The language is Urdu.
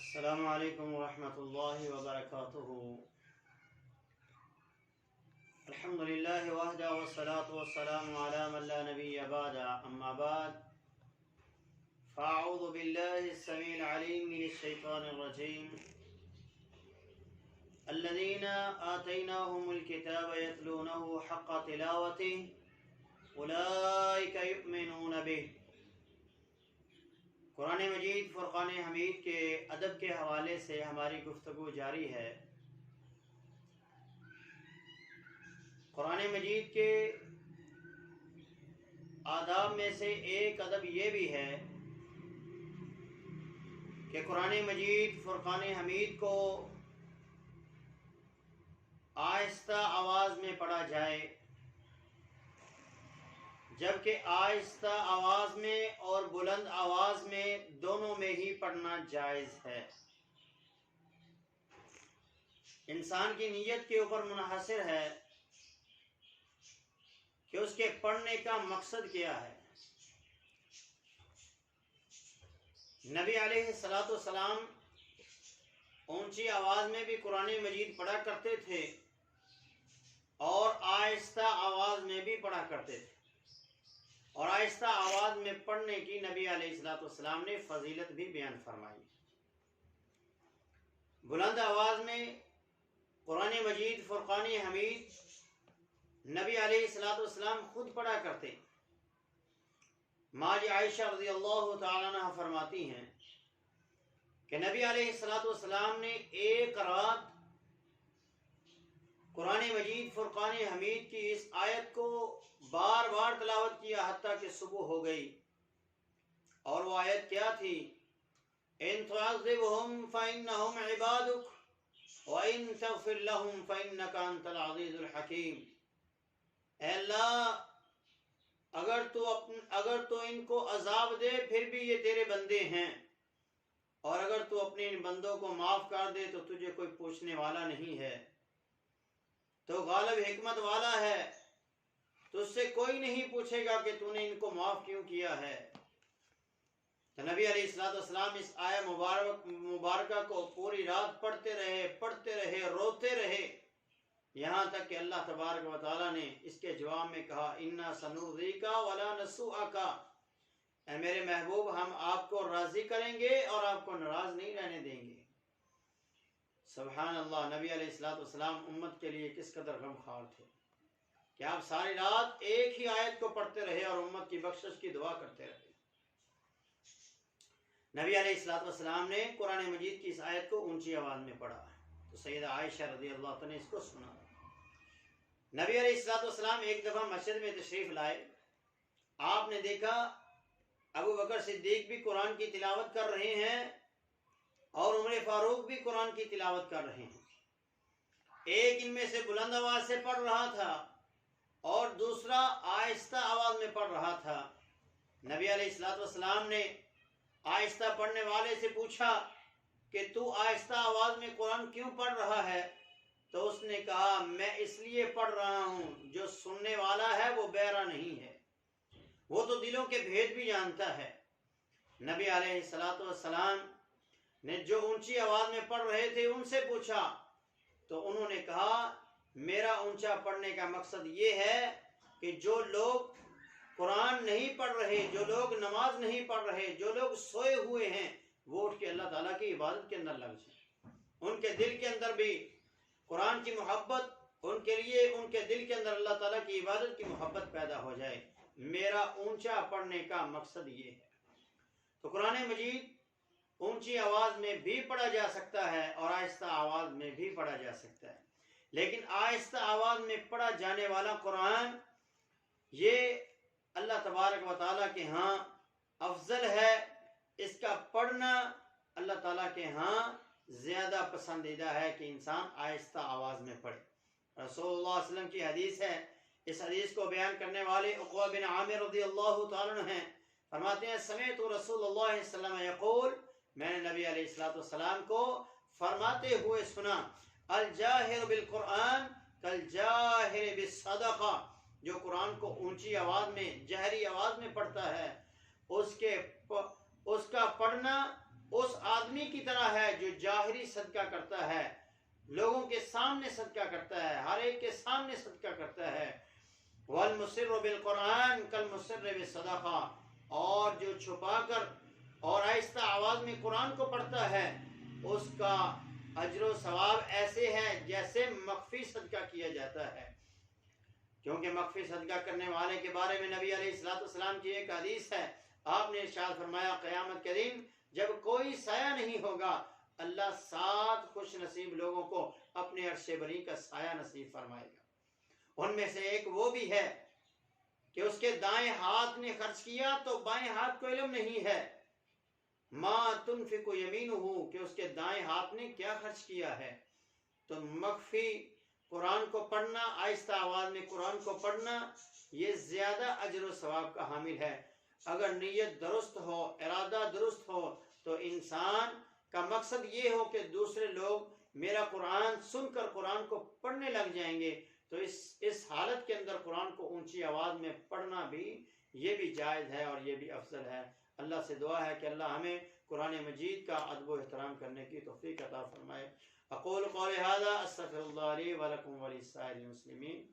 السلام علیکم ورحمۃ اللہ وبرکاتہ۔ الحمد للہ وحدہ والصلاة والسلام علی من لا نبی بعد، اما بعد فاعوذ باللہ السمیع العلیم من الشیطان الرجیم۔ الذین آتیناہم الکتاب یتلونہ حق تلاوتہ اولئک یؤمنون بہ۔ قرآن مجید فرقان حمید کے ادب کے حوالے سے ہماری گفتگو جاری ہے۔ قرآن مجید کے آداب میں سے ایک ادب یہ بھی ہے کہ قرآن مجید فرقان حمید کو آہستہ آواز میں پڑھا جائے، جبکہ آہستہ آواز میں اور بلند آواز میں دونوں میں ہی پڑھنا جائز ہے۔ انسان کی نیت کے اوپر منحصر ہے کہ اس کے پڑھنے کا مقصد کیا ہے۔ نبی علیہ الصلوۃ والسلام اونچی آواز میں بھی قرآن مجید پڑھا کرتے تھے اور آہستہ آواز میں بھی پڑھا کرتے تھے، اور آہستہ آواز میں پڑھنے کی نبی علیہ الصلوۃ والسلام نے فضیلت بھی بیان فرمائی۔ بلند آواز میں قرآن مجید فرقان حمید نبی علیہ الصلوۃ والسلام خود پڑھا کرتے۔ ماں عائشہ رضی اللہ تعالیٰ عنہ فرماتی ہیں کہ نبی علیہ الصلوۃ والسلام نے ایک رات قرآن مجید فرقان حمید کی اس آیت کو بار بار تلاوت کیا حتیٰ کہ صبح ہو گئی۔ اور وہ آیت کیا تھی؟ ان تعذبهم فإنهم عبادك وإن تغفر لهم فإنك أنت العزيز الحكيم۔ اے اللہ، اگر تو ان کو عذاب دے پھر بھی یہ تیرے بندے ہیں، اور اگر تو اپنے ان بندوں کو معاف کر دے تو تجھے کوئی پوچھنے والا نہیں ہے، تو غالب حکمت والا ہے، تو اس سے کوئی نہیں پوچھے گا کہ تو نے ان کو معاف کیوں کیا ہے۔ تو نبی علیہ الصلوۃ والسلام اس آیہ مبارکہ کو پوری رات پڑھتے رہے، روتے رہے، یہاں تک کہ اللہ تبارک و تعالیٰ نے اس کے جواب میں کہا اِنَّا سَنُرْضِيكَ وَلَا نَسُوءَكَ۔ اے میرے محبوب، ہم آپ کو راضی کریں گے اور آپ کو ناراض نہیں رہنے دیں گے۔ سبحان اللہ، نبی علیہ الصلوۃ والسلام امت کے لیے کس قدر غمخوار تھے کہ آپ ساری رات ایک ہی آیت کو پڑھتے رہے اور امت کی بخشش کی دعا کرتے رہے۔ نبی علیہ الصلوۃ والسلام نے قرآن مجید کی اس آیت کو اونچی آواز میں پڑھا تو سیدہ عائشہ رضی اللہ عنہ نے اس کو سنا۔ نبی علیہ الصلوۃ والسلام ایک دفعہ مسجد میں تشریف لائے، آپ نے دیکھا ابو بکر صدیق بھی قرآن کی تلاوت کر رہے ہیں اور عمر فاروق بھی قرآن کی تلاوت کر رہے ہیں۔ ایک ان میں سے بلند آواز سے پڑھ رہا تھا اور دوسرا آہستہ آواز میں پڑھ رہا تھا۔ نبی علیہ الصلوۃ والسلام نے آہستہ پڑھنے والے سے پوچھا کہ تو آہستہ آواز میں قرآن کیوں پڑھ رہا ہے؟ تو اس نے کہا میں اس لیے پڑھ رہا ہوں، جو سننے والا ہے وہ بہرا نہیں ہے، وہ تو دلوں کے بھید بھی جانتا ہے۔ نبی علیہ الصلوۃ والسلام نے جو اونچی آواز میں پڑھ رہے تھے ان سے پوچھا تو انہوں نے کہا میرا اونچا پڑھنے کا مقصد یہ ہے کہ جو لوگ قرآن نہیں پڑھ رہے، جو لوگ نماز نہیں پڑھ رہے، جو لوگ سوئے ہوئے ہیں، وہ اٹھ کے اللہ تعالیٰ کی عبادت کے اندر لگ جائیں، ان کے دل کے اندر بھی قرآن کی محبت، ان کے لیے ان کے دل کے اندر اللہ تعالیٰ کی عبادت کی محبت پیدا ہو جائے۔ میرا اونچا پڑھنے کا مقصد یہ ہے۔ تو قرآن مجید اونچی آواز میں بھی پڑھا جا سکتا ہے اور آہستہ آواز میں بھی پڑھا جا سکتا ہے، لیکن آہستہ آواز میں پڑھا جانے والا قرآن یہ اللہ تبارک و تعالیٰ کے ہاں افضل ہے، اس کا پڑھنا اللہ تعالیٰ کے ہاں زیادہ پسندیدہ ہے کہ انسان آہستہ آواز میں پڑھے۔ رسول اللہ صلی اللہ علیہ وسلم کی حدیث ہے، اس حدیث کو بیان کرنے والے عقبہ بن عامر رضی اللہ تعالیٰ عنہ ہیں، فرماتے ہیں سمعت رسول اللہ صلی اللہ علیہ وسلم یقول، میں نے نبی علیہ الصلوۃ والسلام کو فرماتے ہوئے سنا الجاہر بالقرآن کالجاہر بالصدقہ، جو قرآن کو اونچی آواز میں جہری آواز میں پڑھتا ہے اس کا پڑھنا اس آدمی کی طرح ہے جو جاہری صدقہ کرتا ہے، لوگوں کے سامنے صدقہ کرتا ہے، ہر ایک کے سامنے صدقہ کرتا ہے، والمسر بالقرآن کالمسر بالصدقہ، اور جو چھپا کر اور آہستہ آواز میں قرآن کو پڑھتا ہے اس کا اجر و ثواب ایسے ہے جیسے مخفی صدقہ کیا جاتا ہے۔ کیونکہ مخفی صدقہ کرنے والے کے بارے میں نبی علیہ السلام کی ایک حدیث ہے، آپ نے ارشاد فرمایا قیامت کے دن جب کوئی سایہ نہیں ہوگا، اللہ 7 خوش نصیب لوگوں کو اپنے عرش بری کا سایہ نصیب فرمائے گا۔ ان میں سے ایک وہ بھی ہے کہ اس کے دائیں ہاتھ نے خرچ کیا تو بائیں ہاتھ کو علم نہیں ہے، ما تنفق یمینہ، کہ اس کے دائیں ہاتھ نے کیا خرچ کیا ہے۔ تو مخفی قرآن کو پڑھنا، آہستہ آواز میں قرآن کو پڑھنا، یہ زیادہ اجر و ثواب کا حامل ہے۔ اگر نیت درست ہو، ارادہ درست ہو، تو انسان کا مقصد یہ ہو کہ دوسرے لوگ میرا قرآن سن کر قرآن کو پڑھنے لگ جائیں گے، تو اس حالت کے اندر قرآن کو اونچی آواز میں پڑھنا بھی یہ بھی جائز ہے اور یہ بھی افضل ہے۔ اللہ سے دعا ہے کہ اللہ ہمیں قرآن مجید کا ادب و احترام کرنے کی توفیق عطا فرمائے۔ اقول قولی ھذا استغفر اللہ لی ولکم ولسائر المسلمین۔